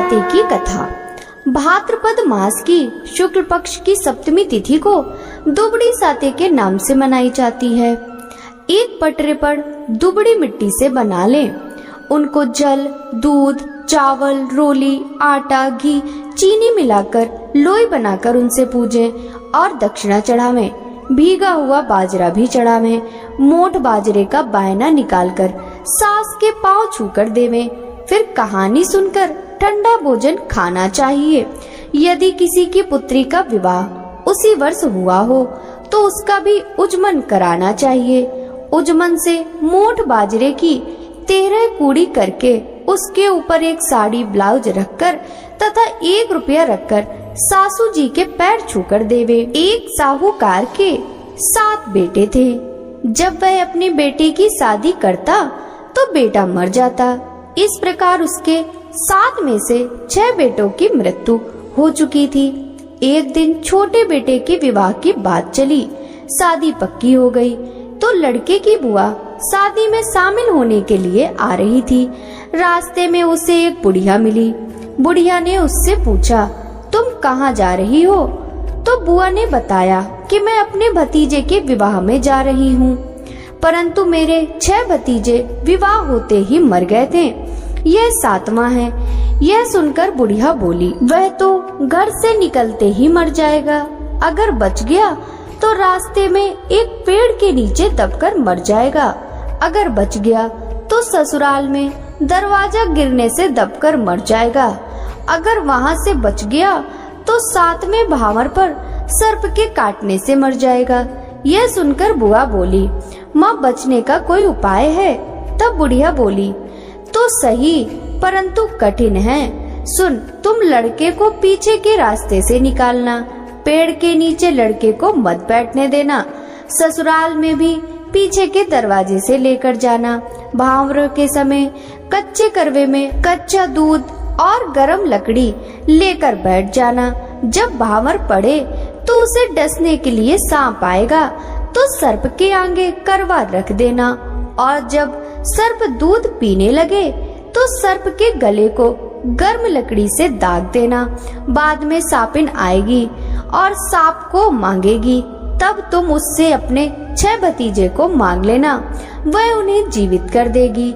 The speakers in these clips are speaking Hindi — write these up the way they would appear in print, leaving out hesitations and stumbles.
साते की कथा। भाद्रपद मास की शुक्ल पक्ष की सप्तमी तिथि को दुबड़ी साते के नाम से मनाई जाती है। एक पटरे पर दुबड़ी मिट्टी से बना लें। उनको जल, दूध, चावल, रोली, आटा, घी, चीनी मिलाकर लोई बनाकर उनसे पूजें और दक्षिणा चढ़ावें। भीगा हुआ बाजरा भी चढ़ावें। मोट बाजरे का बायना निकालकर सास के पांव छूकर देवें। फिर कहानी सुनकर ठंडा भोजन खाना चाहिए। यदि किसी की पुत्री का विवाह उसी वर्ष हुआ हो तो उसका भी उजमन कराना चाहिए। उजमन से मोट बाजरे की 13 कूड़ी करके उसके ऊपर एक साड़ी ब्लाउज रखकर तथा 1 रुपया रखकर सासू जी के पैर छूकर देवे। एक साहूकार के 7 बेटे थे। जब वह अपनी बेटी की शादी करता तो बेटा मर जाता। इस प्रकार उसके 7 में से 6 बेटों की मृत्यु हो चुकी थी। एक दिन छोटे बेटे के विवाह की बात चली। शादी पक्की हो गई तो लड़के की बुआ शादी में शामिल होने के लिए आ रही थी। रास्ते में उसे एक बुढ़िया मिली। बुढ़िया ने उससे पूछा, तुम कहाँ जा रही हो? तो बुआ ने बताया कि मैं अपने भतीजे के विवाह में जा रही हूँ, परंतु मेरे 6 भतीजे विवाह होते ही मर गए थे। यह 7वां है। यह सुनकर बुढ़िया बोली, वह तो घर से निकलते ही मर जाएगा। अगर बच गया तो रास्ते में एक पेड़ के नीचे दबकर मर जाएगा। अगर बच गया तो ससुराल में दरवाजा गिरने से दबकर मर जाएगा। अगर वहाँ से बच गया तो 7वें भावर पर सर्प के काटने से मर जाएगा। यह सुनकर बुआ बोली, माँ बचने का कोई उपाय है? तब बुढ़िया बोली, तो सही परंतु कठिन है। सुन, तुम लड़के को पीछे के रास्ते से निकालना। पेड़ के नीचे लड़के को मत बैठने देना। ससुराल में भी पीछे के दरवाजे से लेकर जाना। भावर के समय कच्चे करवे में कच्चा दूध और गरम लकड़ी लेकर बैठ जाना। जब भावर पड़े तो उसे डसने के लिए सांप आएगा तो सर्प के आगे करवा रख देना, और जब सर्प दूध पीने लगे तो सर्प के गले को गर्म लकड़ी से दाग देना। बाद में सापिन आएगी और सांप को मांगेगी। तब तुम उससे अपने 6 भतीजे को मांग लेना, वह उन्हें जीवित कर देगी।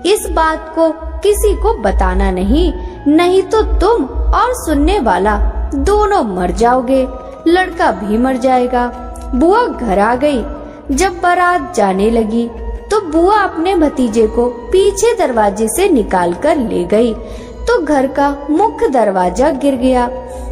इस बात को किसी को बताना नहीं तो तुम और सुनने वाला दोनों मर जाओगे। लड़का भी मर जाएगा। बुआ घर आ गई। जब बारात जाने लगी तो बुआ अपने भतीजे को पीछे दरवाजे से निकालकर ले गई तो घर का मुख्य दरवाजा गिर गया।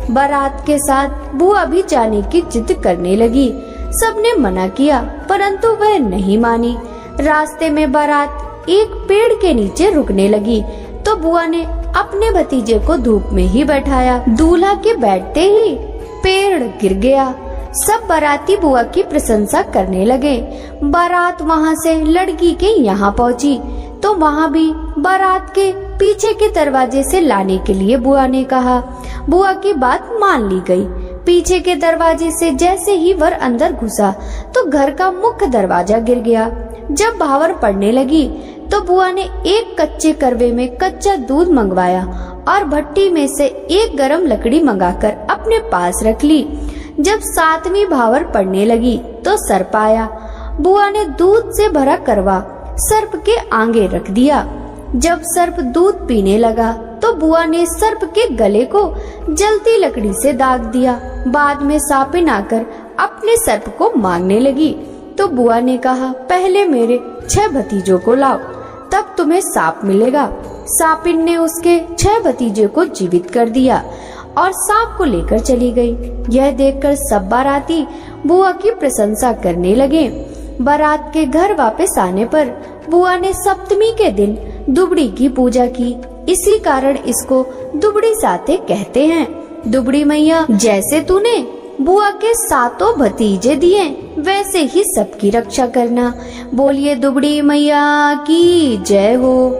बारात के साथ बुआ भी जाने की जिद करने लगी। सबने मना किया परंतु वह नहीं मानी। रास्ते में बारात एक पेड़ के नीचे रुकने लगी तो बुआ ने अपने भतीजे को धूप में ही बैठाया। दूल्हा के बैठते ही पेड़ गिर गया। सब बाराती बुआ की प्रशंसा करने लगे। बारात वहाँ से लड़की के यहाँ पहुँची तो वहाँ भी बारात के पीछे के दरवाजे से लाने के लिए बुआ ने कहा। बुआ की बात मान ली गई। पीछे के दरवाजे से जैसे ही वर अंदर घुसा तो घर का मुख्य दरवाजा गिर गया। जब भावर पड़ने लगी तो बुआ ने एक कच्चे करवे में कच्चा दूध मंगवाया और भट्टी में से एक गरम लकड़ी मंगाकर अपने पास रख ली। जब 7वीं भावर पड़ने लगी तो सर्प आया। बुआ ने दूध से भरा करवा सर्प के आगे रख दिया। जब सर्प दूध पीने लगा तो बुआ ने सर्प के गले को जलती लकड़ी से दाग दिया। बाद में सापिन आकर अपने सर्प को मांगने लगी तो बुआ ने कहा, पहले मेरे 6 भतीजों को लाओ, तब तुम्हें सांप मिलेगा। सापिन ने उसके 6 भतीजे को जीवित कर दिया और सांप को लेकर चली गई। यह देखकर सब बाराती बुआ की प्रशंसा करने लगे। बारात के घर वापस आने पर बुआ ने सप्तमी के दिन दुबड़ी की पूजा की। इसी कारण इसको दुबड़ी साते कहते हैं। दुबड़ी मैया, जैसे तूने बुआ के 7 भतीजे दिए वैसे ही सबकी रक्षा करना। बोलिए दुबड़ी मैया की जय हो।